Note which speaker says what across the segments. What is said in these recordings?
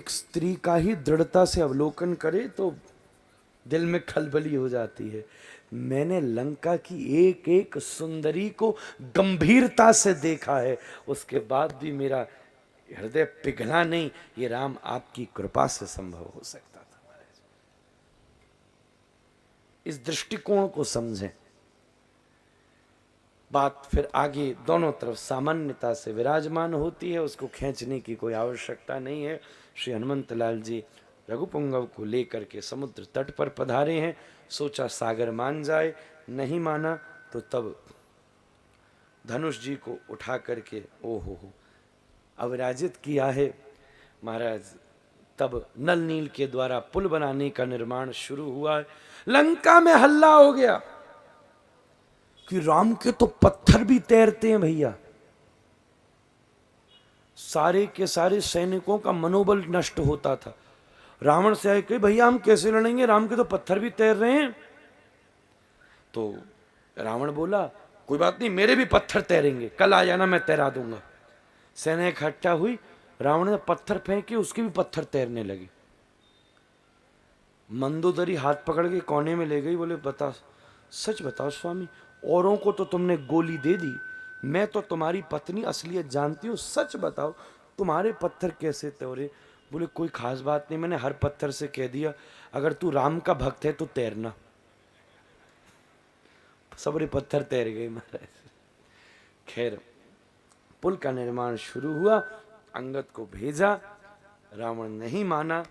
Speaker 1: एक स्त्री का ही दृढ़ता से अवलोकन करे तो दिल में खलबली हो जाती है। मैंने लंका की एक एक सुंदरी को गंभीरता से देखा है, उसके बाद भी मेरा हृदय पिघला नहीं। ये राम आपकी कृपा से संभव हो सकता था महाराज। इस दृष्टिकोण को समझें। बात फिर आगे दोनों तरफ सामान्यता से विराजमान होती है, उसको खींचने की कोई आवश्यकता नहीं है। श्री हनुमंत लाल जी रघुपुंगव को लेकर के समुद्र तट पर पधारे हैं। सोचा सागर मान जाए, नहीं माना तो तब धनुष जी को उठा करके ओहो अविराजित किया है महाराज। तब नल नील के द्वारा पुल बनाने का निर्माण शुरू हुआ है। लंका में हल्ला हो गया कि राम के तो पत्थर भी तैरते हैं भैया। सारे के सारे सैनिकों का मनोबल नष्ट होता था। रावण से आए कि भैया हम कैसे लड़ेंगे, राम के तो पत्थर भी तैर रहे हैं। तो रावण बोला कोई बात नहीं, मेरे भी पत्थर तैरेंगे, कल आ जाना, मैं तैरा दूंगा। सेना इकट्ठा हुई, रावण ने पत्थर फेंके, उसके भी पत्थर तैरने लगे। मंदोदरी हाथ पकड़ के कोने में ले गई, बोले बता, सच बताओ स्वामी, औरों को तो तुमने गोली दे दी, मैं तो तुम्हारी पत्नी असलियत जानती हूँ, सच बताओ तुम्हारे पत्थर कैसे तैरे? बोले कोई खास बात नहीं, मैंने हर पत्थर से कह दिया अगर तू राम का भक्त है तो तैरना। सबरे पत्थर तैर गए महाराज। खैर पुल का निर्माण शुरू हुआ, अंगद को भेजा, रावण नहीं माना।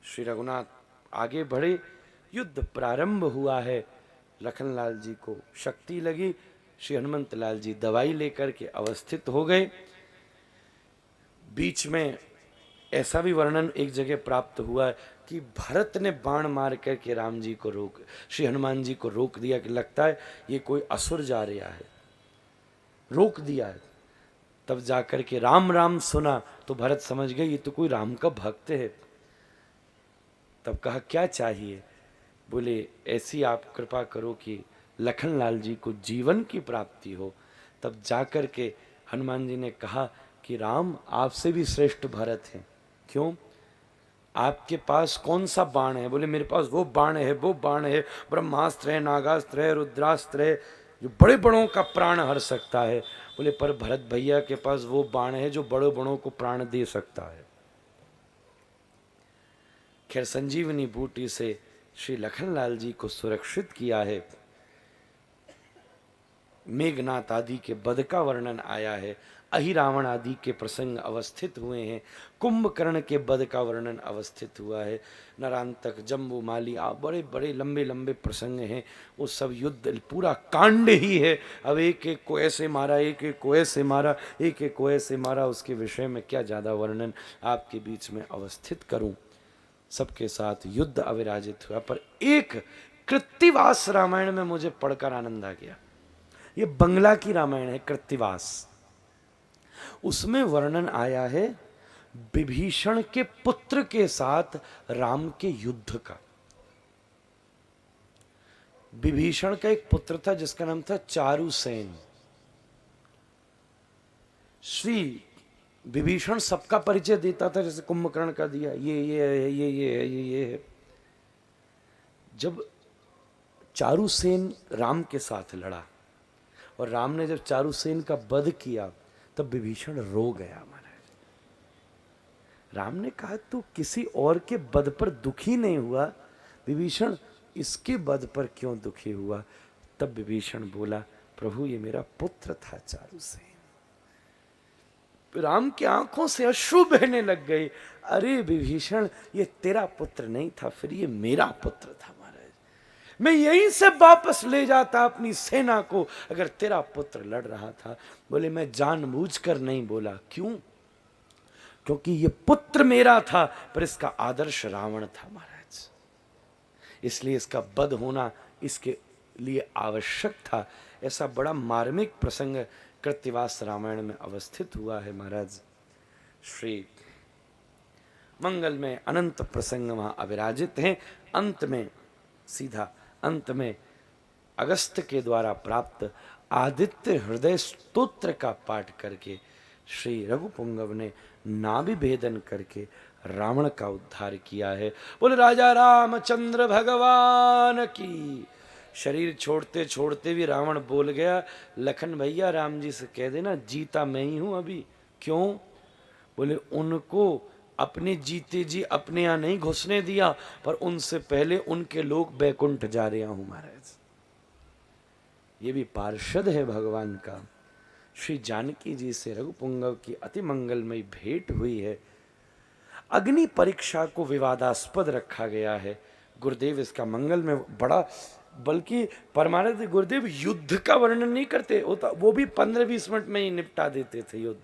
Speaker 1: श्री रघुनाथ आगे बढ़े, युद्ध प्रारंभ हुआ है। लखनलाल जी को शक्ति लगी, श्री हनुमंत लाल जी दवाई लेकर के अवस्थित हो गए। बीच में ऐसा भी वर्णन एक जगह प्राप्त हुआ है कि भरत ने बाण मार करके राम जी को श्री हनुमान जी को रोक दिया कि लगता है ये कोई असुर जा रहा है, रोक दिया है। तब जाकर के राम राम सुना तो भरत समझ गए ये तो कोई राम का भक्त है। तब कहा क्या चाहिए? बोले ऐसी आप कृपा करो कि लखनलाल जी को जीवन की प्राप्ति हो। तब जाकर के हनुमान जी ने कहा कि राम आपसे भी श्रेष्ठ भरत हैं। क्यों? आपके पास कौन सा बाण है? बोले मेरे पास वो बाण है, वो बाण है, ब्रह्मास्त्र है, नागास्त्र है, रुद्रास्त्र है, जो बड़े बड़ों का प्राण हर सकता है। बोले पर भरत भैया के पास वो बाण है जो बड़े बड़ों को प्राण दे सकता है। खैर संजीवनी बूटी से श्री लखनलाल जी को सुरक्षित किया है। मेघनाथ आदि के वध का वर्णन आया है, अहिरावण आदि के प्रसंग अवस्थित हुए हैं, कुंभकर्ण के वध का वर्णन अवस्थित हुआ है, नरांतक, जम्बू माली, बड़े बड़े लंबे लंबे प्रसंग हैं। वो सब युद्ध पूरा कांड ही है। अब एक एक को ऐसे मारा, एक एक को ऐसे मारा, एक एक को ऐसे मारा, उसके विषय में क्या ज़्यादा वर्णन आपके बीच में अवस्थित करूं। सबके साथ युद्ध अविराजित हुआ। पर एक कृत्तिवास रामायण में मुझे पढ़कर आनंद आ गया। ये बंगला की रामायण है कृत्तिवास। उसमें वर्णन आया है विभीषण के पुत्र के साथ राम के युद्ध का। विभीषण का एक पुत्र था जिसका नाम था चारुसेन। श्री विभीषण सबका परिचय देता था, जैसे कुंभकर्ण का दिया, ये है, ये है, ये है। जब चारुसेन राम के साथ लड़ा और राम ने जब चारुसेन का वध किया तब विभीषण रो गया महाराज। राम ने कहा तू किसी और के वध पर दुखी नहीं हुआ, विभीषण इसके वध पर क्यों दुखी हुआ? तब विभीषण बोला प्रभु ये मेरा पुत्र था चारुसेन। राम की आंखों से अश्रु बहने लग गए। अरे विभीषण ये तेरा पुत्र नहीं था, फिर ये मेरा पुत्र था महाराज। मैं यहीं से वापस ले जाता अपनी सेना को अगर तेरा पुत्र लड़ रहा था। बोले मैं जानबूझकर नहीं बोला। क्यों? क्योंकि ये पुत्र मेरा था पर इसका आदर्श रावण था महाराज, इसलिए इसका वध होना इसके लिए आवश्यक था। ऐसा बड़ा मार्मिक प्रसंग कृत्तिवास रामायण में अवस्थित हुआ है महाराज। श्री मंगल में अनंत प्रसंग वहां अविराजित हैं। अंत में सीधा अंत में अगस्त के द्वारा प्राप्त आदित्य हृदय स्तोत्र का पाठ करके श्री रघुपुंगव ने नाभि भेदन करके रावण का उद्धार किया है। बोले राजा रामचंद्र भगवान की। शरीर छोड़ते छोड़ते भी रावण बोल गया, लखन भैया राम जी से कह देना जीता मैं ही हूं अभी। क्यों? बोले उनको अपने जीते जी अपने यहां नहीं घुसने दिया, पर उनसे पहले उनके लोग बैकुंठ जा रहे हूं महाराज। ये भी पार्षद है भगवान का। श्री जानकी जी से रघुपुंगव की अति मंगलमयी भेंट हुई है। अग्नि परीक्षा को विवादास्पद रखा गया है। गुरुदेव इसका मंगल में बड़ा, बल्कि परमानंद गुरुदेव युद्ध का वर्णन नहीं करते होता, वो भी 15-20 मिनट में ही निपटा देते थे युद्ध,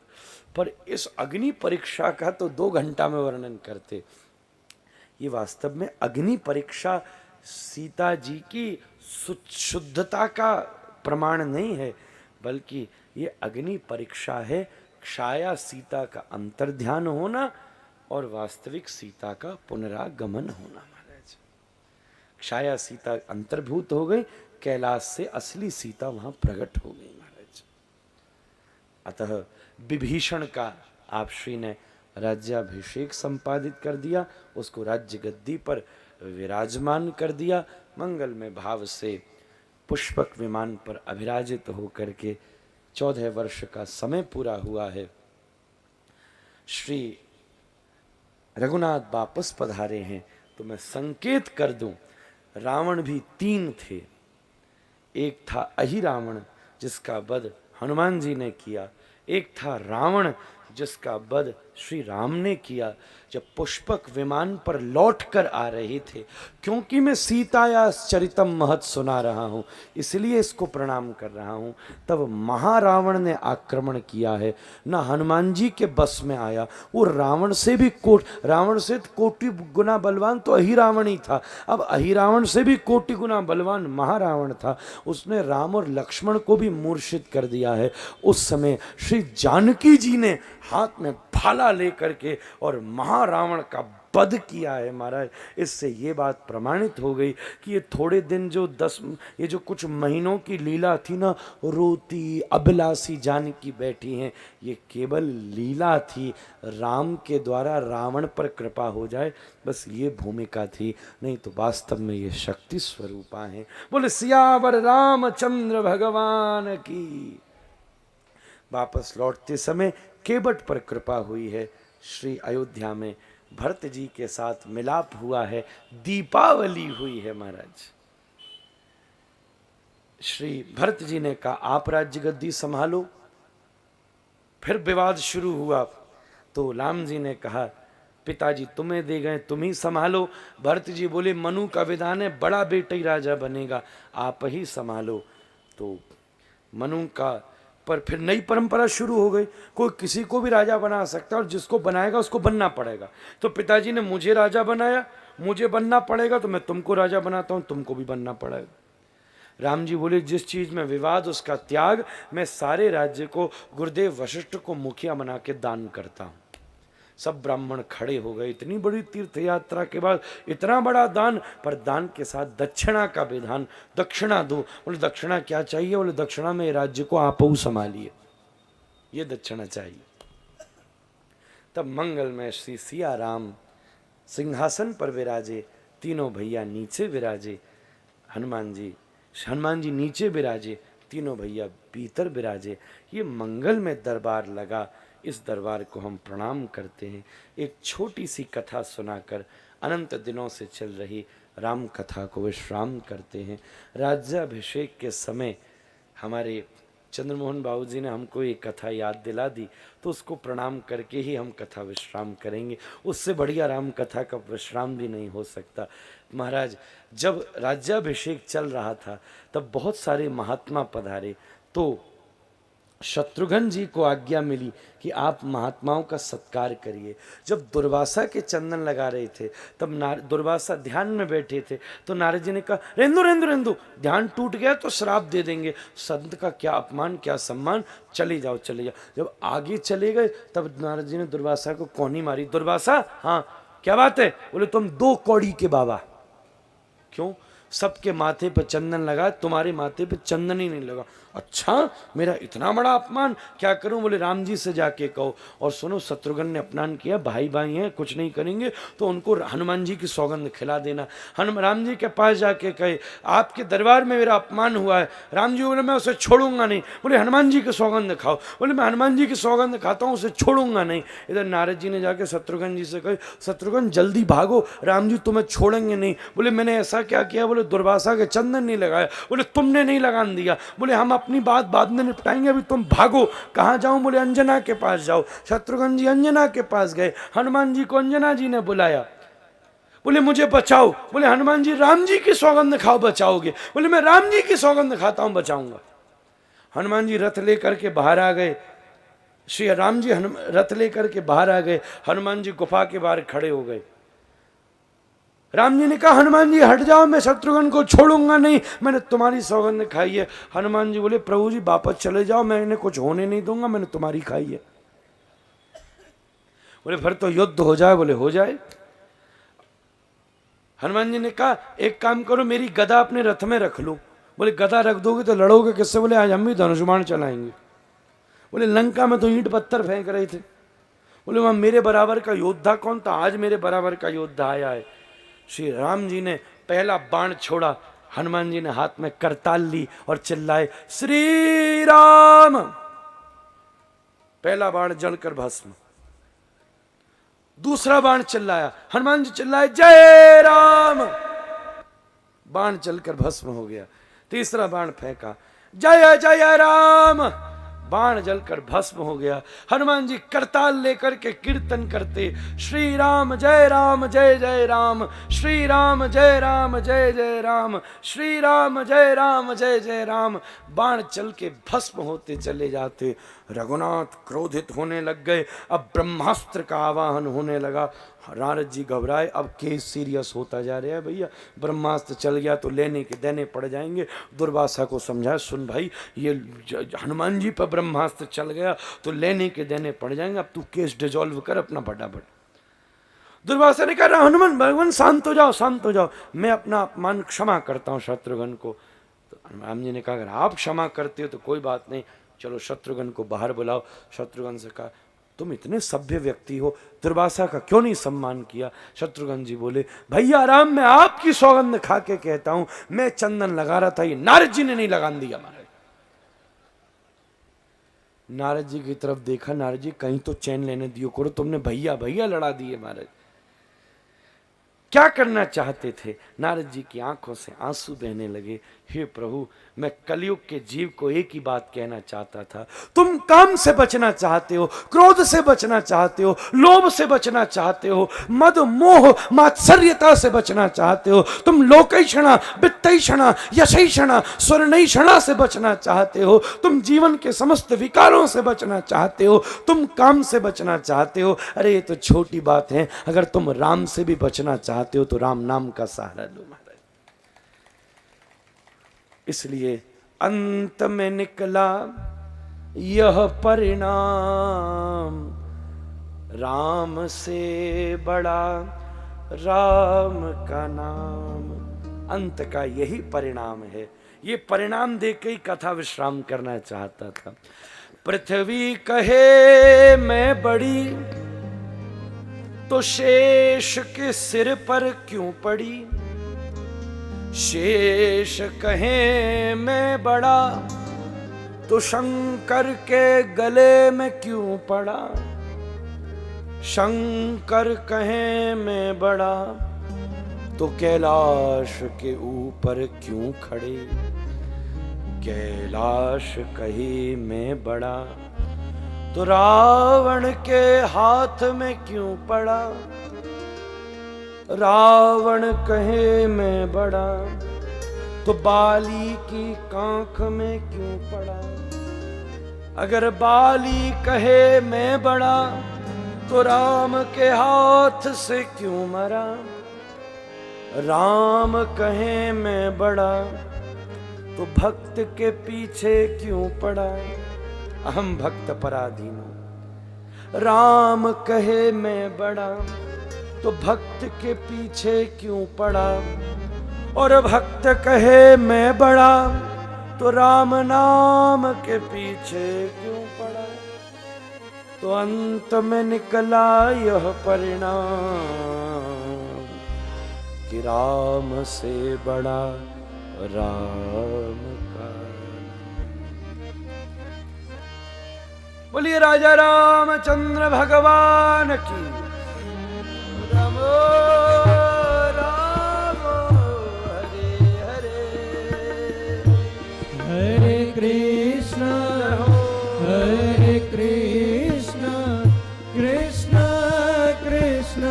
Speaker 1: पर इस अग्नि परीक्षा का तो 2 घंटा में वर्णन करते। ये वास्तव में अग्नि परीक्षा सीता जी की शुद्धता का प्रमाण नहीं है, बल्कि ये अग्नि परीक्षा है छाया सीता का अंतर्ध्यान होना और वास्तविक सीता का पुनरागमन होना महाराज। छाया सीता अंतर्भूत हो गई, कैलाश से असली सीता वहां प्रकट हो गई महाराज। अतः विभीषण का आप श्री ने राज्याभिषेक संपादित कर दिया, उसको राज्य गद्दी पर विराजमान कर दिया। मंगल में भाव से पुष्पक विमान पर अभिराजित होकर के 14 वर्ष का समय पूरा हुआ है। श्री रघुनाथ वापस पधारे हैं। तो मैं संकेत कर दूं, रावण भी 3 थे। एक था अहिरावण जिसका वध हनुमान जी ने किया, एक था रावण जिसका वध श्री राम ने किया। जब पुष्पक विमान पर लौट कर आ रहे थे, क्योंकि मैं सीताया चरितम महत सुना रहा हूं इसलिए इसको प्रणाम कर रहा हूं, तब महारावण ने आक्रमण किया है, न हनुमान जी के बस में आया। वो रावण से कोटि गुना बलवान तो अहिरावण ही था। अब अहिरावण से भी कोटि गुना बलवान महारावण था। उसने राम और लक्ष्मण को भी मूर्छित कर दिया है। उस समय श्री जानकी जी ने हाथ में भाला लेकर के और महारावण का वध किया है महाराज। इससे ये बात प्रमाणित हो गई कि ये थोड़े दिन ये जो कुछ महीनों की लीला थी ना, रोती अभिलाषी जानकी बैठी हैं, ये केवल लीला थी। राम के द्वारा रावण पर कृपा हो जाए, बस ये भूमिका थी, नहीं तो वास्तव में ये शक्ति स्वरूपा हैं। बोले सियावर रामचंद्र भगवान की। वापस लौटते समय केवट पर कृपा हुई है। श्री अयोध्या में भरत जी के साथ मिलाप हुआ है, दीपावली हुई है महाराज। श्री भरत जी ने कहा आप राज्य गद्दी संभालो। फिर विवाद शुरू हुआ तो राम जी ने कहा पिताजी तुम्हें दे गए, तुम ही संभालो। भरत जी बोले मनु का विधान है, बड़ा बेटा ही राजा बनेगा, आप ही संभालो। तो मनु का पर फिर नई परंपरा शुरू हो गई, कोई किसी को भी राजा बना सकता है और जिसको बनाएगा उसको बनना पड़ेगा। तो पिताजी ने मुझे राजा बनाया, मुझे बनना पड़ेगा, तो मैं तुमको राजा बनाता हूं, तुमको भी बनना पड़ेगा। राम जी बोले जिस चीज में विवाद उसका त्याग, मैं सारे राज्य को गुरुदेव वशिष्ठ को मुखिया बना के दान करता हूं। सब ब्राह्मण खड़े हो गए। इतनी बड़ी तीर्थ यात्रा के बाद इतना बड़ा दान, पर दान के साथ दक्षिणा का विधान, दक्षिणा दो। बोले दक्षिणा क्या चाहिए? बोले दक्षिणा में राज्य को आप ही संभालिए, ये दक्षिणा चाहिए। तब मंगल में श्री सिया राम सिंहासन पर विराजे, तीनों भैया नीचे विराजे। हनुमान जी नीचे विराजे, तीनों भैया भीतर विराजे। ये मंगल में दरबार लगा, इस दरबार को हम प्रणाम करते हैं। एक छोटी सी कथा सुनाकर अनंत दिनों से चल रही राम कथा को विश्राम करते हैं। राज्याभिषेक के समय हमारे चंद्रमोहन बाबू जी ने हमको एक कथा याद दिला दी, तो उसको प्रणाम करके ही हम कथा विश्राम करेंगे। उससे बढ़िया राम कथा का विश्राम भी नहीं हो सकता। महाराज जब राज्याभिषेक चल रहा था तब बहुत सारे महात्मा पधारे, तो शत्रुघ्न जी को आज्ञा मिली कि आप महात्माओं का सत्कार करिए। जब दुर्वासा के चंदन लगा रहे थे तब दुर्वासा ध्यान में बैठे थे, तो नारद जी ने कहा रेंदु रेंदु रेंदु, ध्यान टूट गया तो श्राप दे देंगे, संत का क्या अपमान क्या सम्मान, चले जाओ चले जाओ। जब आगे चले गए तब नारद जी ने दुर्वासा को कौनी मारी। दुर्वासा हाँ क्या बात है? बोले तुम 2 कौड़ी के बाबा। क्यों? सबके माथे पर चंदन लगा, तुम्हारे माथे पे चंदन ही नहीं लगा। अच्छा, मेरा इतना बड़ा अपमान, क्या करूं? बोले राम जी से जाके कहो। और सुनो, शत्रुघ्न ने अपमान किया, भाई भाई हैं, कुछ नहीं करेंगे, तो उनको हनुमान जी की सौगंध खिला देना। राम जी के पास जाके कहे आपके दरबार में मेरा अपमान हुआ है। राम जी बोले मैं उसे छोड़ूंगा नहीं। बोले हनुमान जी की सौगंध खाओ। बोले मैं हनुमान जी की सौगंध खाता हूँ, उसे छोड़ूंगा नहीं। इधर नारद जी ने जाके शत्रुघ्न जी से कहे शत्रुघ्न जल्दी भागो, राम जी तुम्हें छोड़ेंगे नहीं। बोले मैंने ऐसा क्या किया? बोले दुर्वासा के चंदन नहीं लगाया। बोले तुमने नहीं लगान दिया। बोले हम अपनी बात बाद में निपटाएंगे, अभी तुम भागो। कहाँ जाऊं? बोले अंजना के पास जाओ। शत्रुघ्न जी अंजना के पास गए, हनुमान जी को अंजना जी ने बुलाया। बोले मुझे बचाओ। बोले हनुमान जी राम जी की सौगंध खाओ, बचाओगे। बोले मैं राम जी की सौगंध खाता हूं, बचाऊंगा। हनुमान जी रथ लेकर के बाहर आ गए। श्री राम जी रथ लेकर के बाहर आ गए। हनुमान जी गुफा के बाहर खड़े हो गए। राम जी ने कहा हनुमान जी हट जाओ, मैं शत्रुघ्न को छोड़ूंगा नहीं, मैंने तुम्हारी सौगंध खाई है। हनुमान जी बोले प्रभु जी वापस चले जाओ, मैं इन्हें कुछ होने नहीं दूंगा, मैंने तुम्हारी खाई है। बोले फिर तो युद्ध हो जाए। बोले हो जाए। हनुमान जी ने कहा एक काम करो, मेरी गदा अपने रथ में रख लो। बोले गदा रख दोगे तो लड़ोगे किससे? बोले आज हम भी धनुष्मान चलाएंगे। बोले लंका में तो ईंट पत्थर फेंक रहे थे। बोले वहां मेरे बराबर का योद्धा कौन था? आज मेरे बराबर का योद्धा आया है। श्री राम जी ने पहला बाण छोड़ा, हनुमान जी ने हाथ में करताल ली और चिल्लाए श्री राम। पहला बाण जलकर भस्म। दूसरा बाण चिल्लाया, हनुमान जी चिल्लाए जय राम, बाण जलकर भस्म हो गया। तीसरा बाण फेंका, जय जय राम, बाण जलकर भस्म हो गया। हनुमान जी करताल लेकर के कीर्तन करते श्री राम जय जय राम, श्री राम जय जय राम, श्री राम जय जय राम। बाण चल के भस्म होते चले जाते। रघुनाथ क्रोधित होने लग गए। अब ब्रह्मास्त्र का आवाहन होने लगा। नारद जी घबराए, अब केस सीरियस होता जा रहा है भैया, ब्रह्मास्त्र चल गया तो लेने के देने पड़ जाएंगे। दुर्वासा को समझाया सुन भाई, ये हनुमान जी पर ब्रह्मास्त्र चल गया तो लेने के देने पड़ जाएंगे, अब तू केस डिजॉल्व कर अपना फटाफट। दुर्वासा ने कहा हनुमान भगवान शांत हो जाओ, शांत हो जाओ, मैं अपना अपमान क्षमा करता हूँ शत्रुघ्न को। तो राम जी ने कहा अगर आप क्षमा करते हो तो कोई बात नहीं, चलो शत्रुघ्न को बाहर बुलाओ। शत्रुघ्न से कहा तुम इतने सभ्य व्यक्ति हो, दुर्वासा का क्यों नहीं सम्मान किया? शत्रुघ्न जी बोले भैया राम, मैं आपकी सौगंध खा के कहता हूं, मैं चंदन लगा रहा था, ये नारद जी ने नहीं लगान दिया। महाराज नारद जी की तरफ देखा, नारद जी कहीं तो चैन लेने दियो करो, तुमने भैया भैया लड़ा दिए। महाराज क्या करना चाहते थे? नारद जी की आंखों से आंसू बहने लगे। हे प्रभु, मैं कलयुग के जीव को एक ही बात कहना चाहता था, तुम काम से बचना चाहते हो, क्रोध से बचना चाहते हो, लोभ से बचना चाहते हो, मद मोह मात्सर्यता से बचना चाहते हो, तुम लोकैषणा वित्तैषणा यशैषणा स्वर्णैषणा से बचना चाहते हो, तुम जीवन के समस्त विकारों से बचना चाहते हो, तुम काम से बचना चाहते हो। अरे ये तो छोटी बात है, अगर तुम राम से भी बचना चाहते हो तो राम नाम का सहारा लो। इसलिए अंत में निकला यह परिणाम, राम से बड़ा राम का नाम। अंत का यही परिणाम है। ये परिणाम देख के ही कथा विश्राम करना चाहता था। पृथ्वी कहे मैं बड़ी तो शेष के सिर पर क्यों पड़ी, शेष कहे मैं बड़ा तो शंकर के गले में क्यों पड़ा, शंकर कहे मैं बड़ा तो कैलाश के ऊपर क्यों खड़े, कैलाश कहे मैं बड़ा तो रावण के हाथ में क्यों पड़ा, रावण कहे मैं बड़ा तो बाली की कांख में क्यों पड़ा, अगर बाली कहे मैं बड़ा तो राम के हाथ से क्यों मरा, राम कहे मैं बड़ा तो भक्त के पीछे क्यों पड़ा, अहम भक्त पराधीनो। राम कहे मैं बड़ा तो भक्त के पीछे क्यों पड़ा, और भक्त कहे मैं बड़ा, तो राम नाम के पीछे क्यों पड़ा। तो अंत में निकला यह परिणाम कि राम से बड़ा राम का। बोलिए राजा रामचंद्र भगवान की। राम राम हरे हरे,
Speaker 2: हरे कृष्ण कृष्ण कृष्ण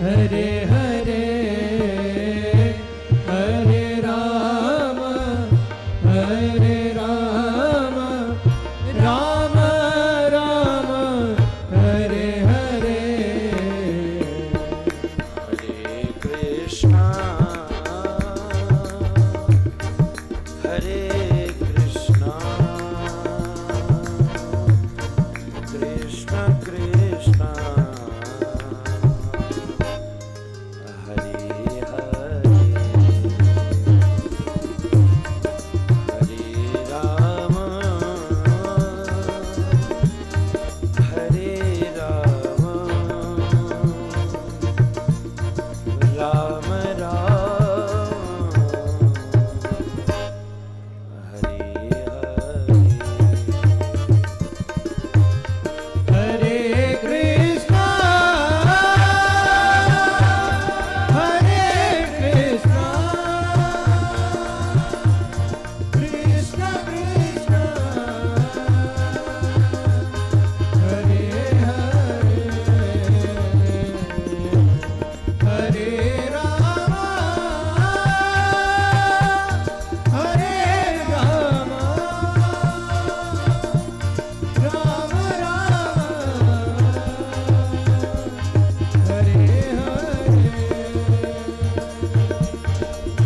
Speaker 2: हरे हरे, हरे राम राम राम हरे हरे।
Speaker 1: हरे कृष्णा हरे कृष्णा, कृष्ण कृष्णा हरे हरे, हरे राम राम राम हरे हरे।
Speaker 2: हरे कृष्णा कृष्ण कृष्ण हरे हरे, हरे राम राम हरे हरे।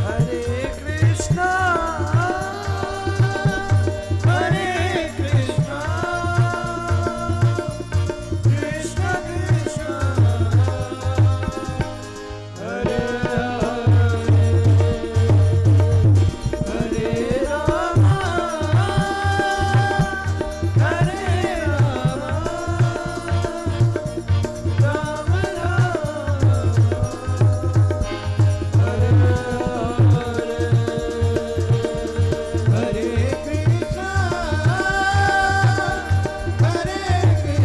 Speaker 1: हरे कृष्णा कृष्ण कृष्ण
Speaker 2: हरे
Speaker 1: हरे राम राम
Speaker 2: हरे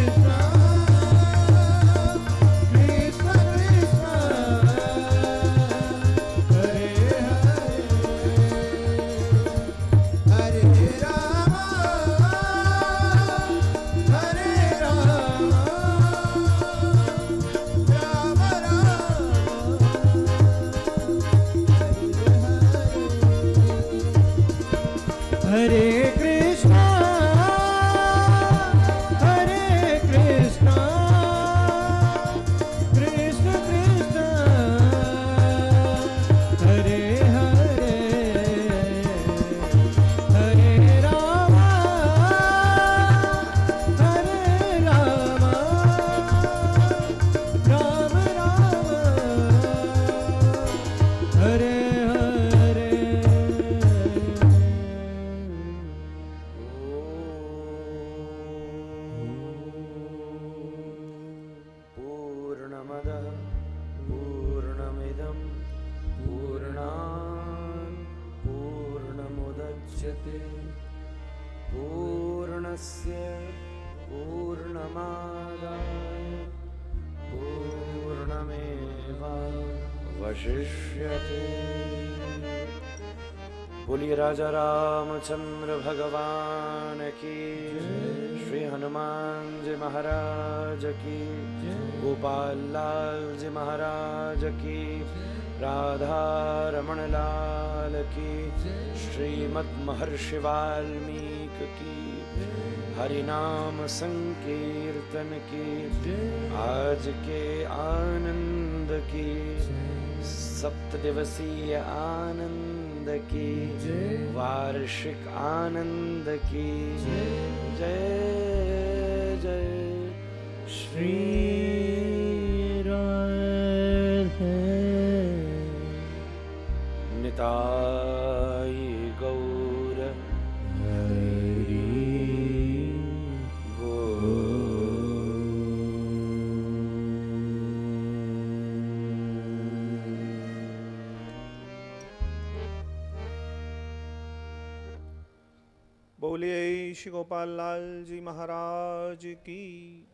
Speaker 2: कृष्णा कृष्ण कृष्ण हरे हरे, हरे राम राम हरे कृष्णा कृष्ण कृष्ण हरे हरे, हरे राम राम हरे हरे।
Speaker 1: पूर्णमदः पूर्णमिदं पूर्णात् पूर्णमुदच्यते, पूर्णस्य पूर्णमादाय पूर्णमेवावशिष्यते। बोलिए राजा रामचंद्र भगवान की, श्री हनुमान जी महाराज की, गोपाल लाल जी महाराज की, राधा रमण लाल की, श्रीमद् महर्षि वाल्मीकि की, हरिनाम संकीर्तन की, आज के आनंद की, सप्तदिवसीय आनंद की, वार्षिक आनंद की जय जय श्री राधे। निताय गौर
Speaker 2: हरि
Speaker 3: बोलिए श्री गोपाल लाल जी महाराज की।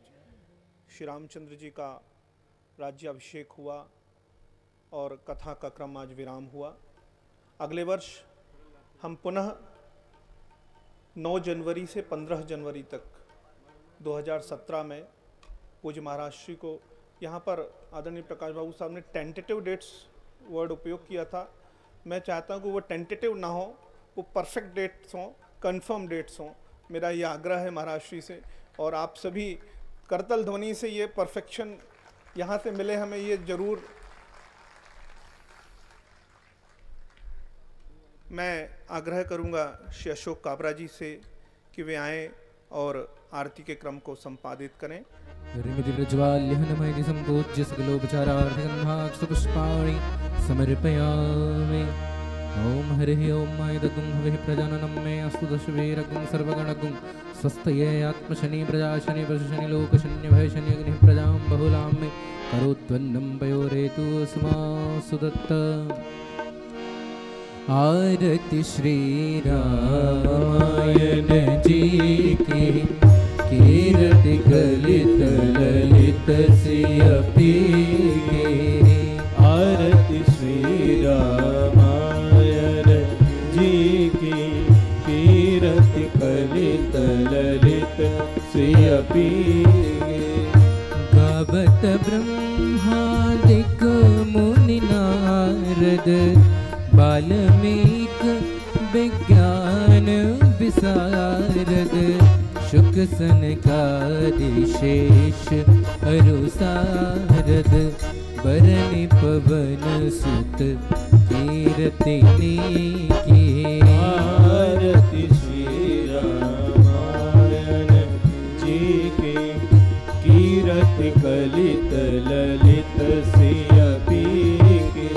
Speaker 3: श्री रामचंद्र जी का राज्याभिषेक हुआ और कथा का क्रम आज विराम हुआ। अगले वर्ष हम पुनः 9 जनवरी से 15 जनवरी तक 2017 में पूज्य महाराज श्री को यहाँ पर आदरणीय प्रकाश बाबू साहब ने टेंटेटिव डेट्स वर्ड उपयोग किया था। मैं चाहता हूँ कि वो टेंटेटिव ना हो, वो परफेक्ट डेट्स हों, कंफर्म डेट्स हों। मेरा ये आग्रह है महाराज श्री से, और आप सभी करतल ध्वनि से ये परफेक्शन यहाँ से मिले हमें, ये जरूर। मैं आग्रह करूँगा श्री अशोक काबरा जी से कि वे आएँ और आरती के क्रम को संपादित करें।
Speaker 2: रिमिति प्रज्वाल्यहनमयति सम्पूज्य सकलोपचारार्थगन्धाक्षपुष्पाणि समर्पयामि। ओम हरिः ओम मायदगुं हविः प्रजाननं मे अस्तु दशवीरगुं सर्वगणगुं स्वस्तये आत्मशनि प्रजाशनि पशुशनि लोकशनि भयशनि अग्निः प्रजां बहुलां मे करोत्वन्नं पयोरेतु समासुदत्त। आरति श्री रामायण जी की, कीर्ति कलित ललित सिय पीके।
Speaker 4: आरती श्री रामायण जी की, कीर्ति कलित ललित सिय पीके।
Speaker 2: गावत ब्रह्मादिक मुनि नारद, बाल्मीक विज्ञान विशारद। शुक सनकादि शेष अरु सारद, बरनि पवन सुत कीर्ति की।
Speaker 4: आरती श्री रामायण जी की, कीर्ति कलित ललित सिय पीके।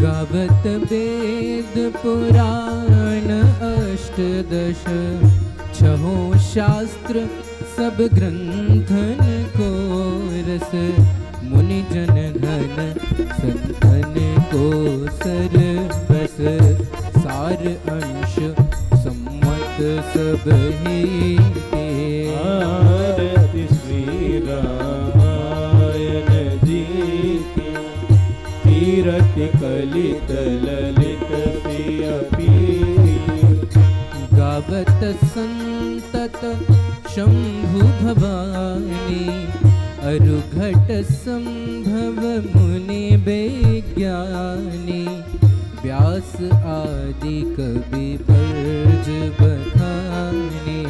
Speaker 2: गावत वेद पुराण अष्टदश, छहों शास्त्र सब ग्रंथन को रस। मुनि जन धन संतन को सर बस, सार अंश सम्मत सब ही के।
Speaker 4: आरती श्री रामायण जी की, कीर्ति कलित ललित सिय पीके।
Speaker 2: गावत संतत शंभु भवानी, अरुघट संभव मुनि विज्ञानी। व्यास आदि कवि बर्ज बखानी,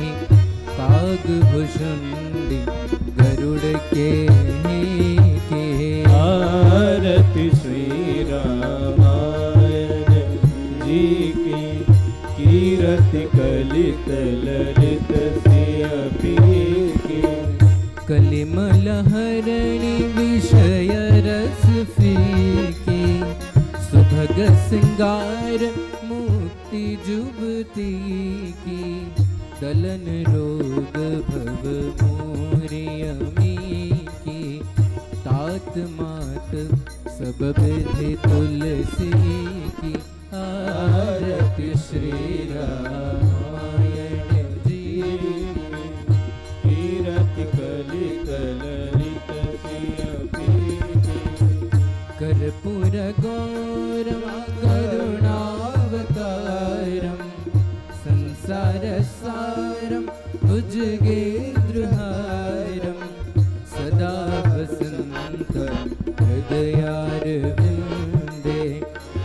Speaker 2: काग भुषुंडी गरुड़ के।
Speaker 4: आरती श्री रामायण जी की, कीर्ति कलित ललित सिय पीके।
Speaker 2: कलिमल हरणि विषय रस फीकी, सुभग सिंगार मुक्ति जुबती की। दलन रोग भव मोरियमी की, तात मात सब विधि तुलसी की। आरती श्री रामायण जी की,
Speaker 4: कीर्ति कलित ललित सिय पीके।
Speaker 2: कर्पूर गौरम करुणावतारम, संसार सारम भुजगेन्द्रहारम। सदा वसन्तं हृदयारविन्दे,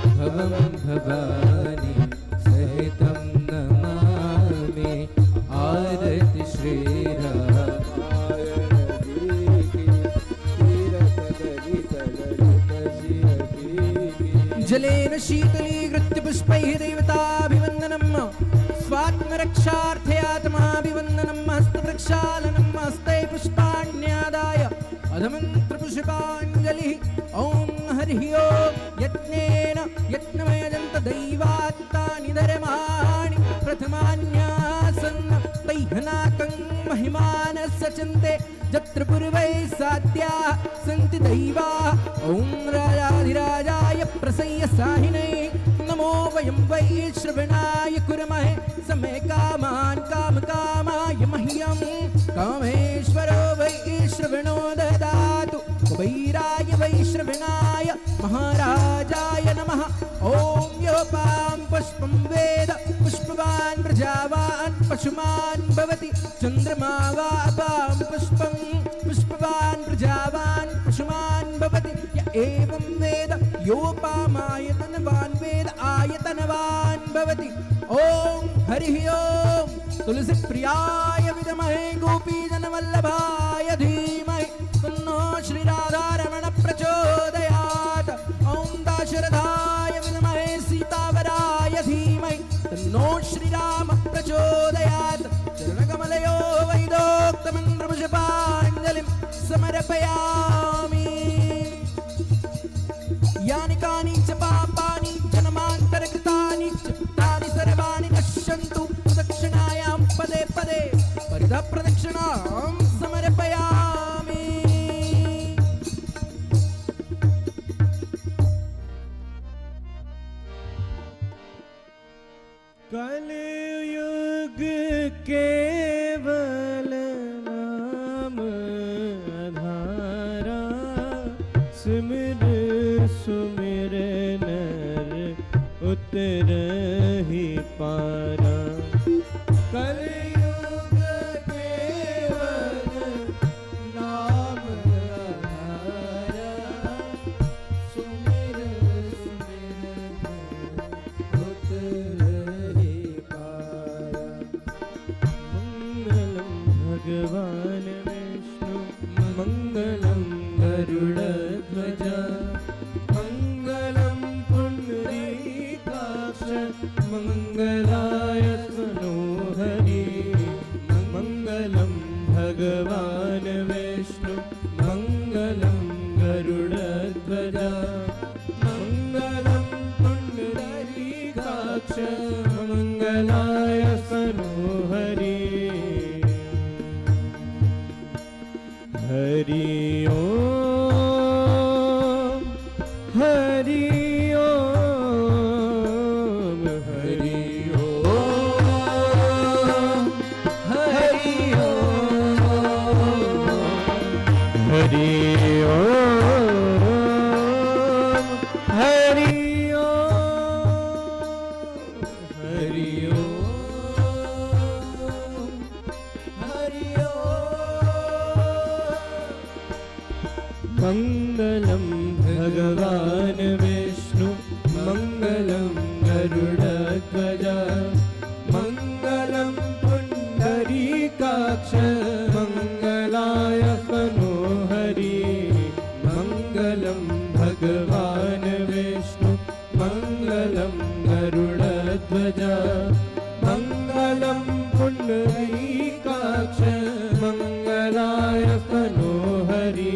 Speaker 2: भवं भवानी सहितं नमामि। आरति श्री रामायण जी की, कीर्ति कलित ललित सिय पीके। जलेन शीतलीकृत्य पुष्पैः देवताभिवन्दनम्, स्वात्मरक्षार्थे आत्माभिवन्दनम्। हस्तप्रक्षालनम्, हस्ते पुष्पाण्यादाय अधमन्त्रपुष्पाञ्जलिः। ॐ हरिः ओम्। यज्ञेन यज्ञमयजन्त दैवात्तानि धर्माणि प्रथमान्यासन्न तैहनाकं महिमानः सचन्ते यत्र पूर्वै साध्याः सन्ति दैवाः ॐ राजाधिराजाय प्रसय्य साहिने नमो वयं वै श्रवणाय कुर्महे समे कामान् कामकामाय मह्यं कामेश्वरो वै श्रवणो ददातु कुबैराय वै श्रवणाय महाराजाय नमः ॐ योपां पुष्पं वेद पुष्पवान् प्रजावान् पशुमान् भवति चन्द्रमा वा अपां पुष्पं पुष्पवान् प्रजावान् पशुमान् भवति य एवं वेद योपामायतनवान् वेद आयतनवान् भवति ॐ हरिः ॐ तुलसीप्रियाय विद्महे गोपीजनवल्लभाय धीमहि तन्नो श्रीराधारमण प्रचोदयात् ॐ दाशरथाय विद्महे सीतावराय धीमहि तन्नो श्रीराम प्रचोदयात् चरणकमलयो वैदोक्तमन्त्रपुष्पाञ्जलिं समर्पयामि यानि कानि च पापानि जन्मान्तरकृतानि च तानि सर्वाणि नश्यन्तु प्रदक्षिणायां पदे पदे परितः प्रदक्षिणां समर्पयामि
Speaker 4: कलयुग केवल नाम आधारा सिमर सुमिर नर उतरहि पारा कलयुग केवल नाम आधारा सुमिर उतरहि पारा मंगलम भगवान विष्णु मंगलम गरुड़ध्वजा मंगलम पुंडरीकाक्ष मंगलाय तनोहरि मंगलम भगवान विष्णु मंगलम गरुड़ध्वजा मंगलम पुंडरीकाक्ष मंगलाय तनोहरि हरि ओम हरि ओम हरि ओम हरि ओम हरि ओम हरि ओम हरि ओम हरि ओम मंगलम भगवान विष्णु मंगलम गरुड़ध्वजा मंगलम पुंडरीकाक्ष मंगलाय तनोहरि मंगलम भगवान विष्णु मंगलम गरुड़ध्वजा मंगलम पुंडरीकाक्ष मंगलाय तनोहरि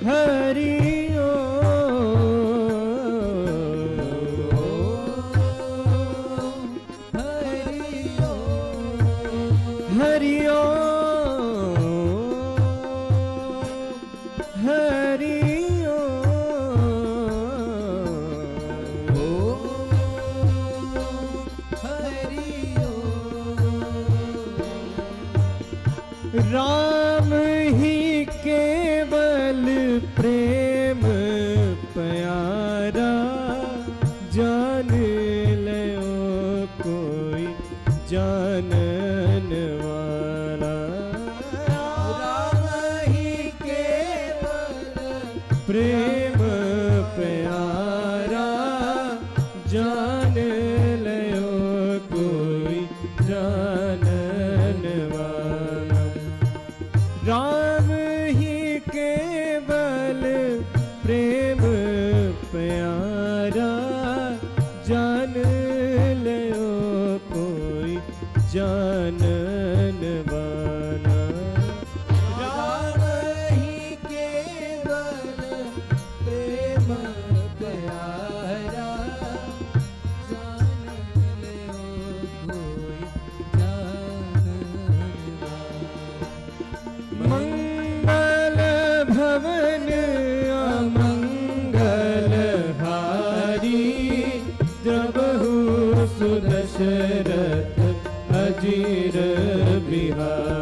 Speaker 4: हरि ओम हरि ओम हरि ओम राम ही केवल प्रेम प्यारा जान लो कोई जानन वाला राम ही केवल प्रेम प्यारा जान लो कोई जानन वाला राम ही केवल प्रेम प्यारा जान लो कोई जानन वाला राम ही जाए।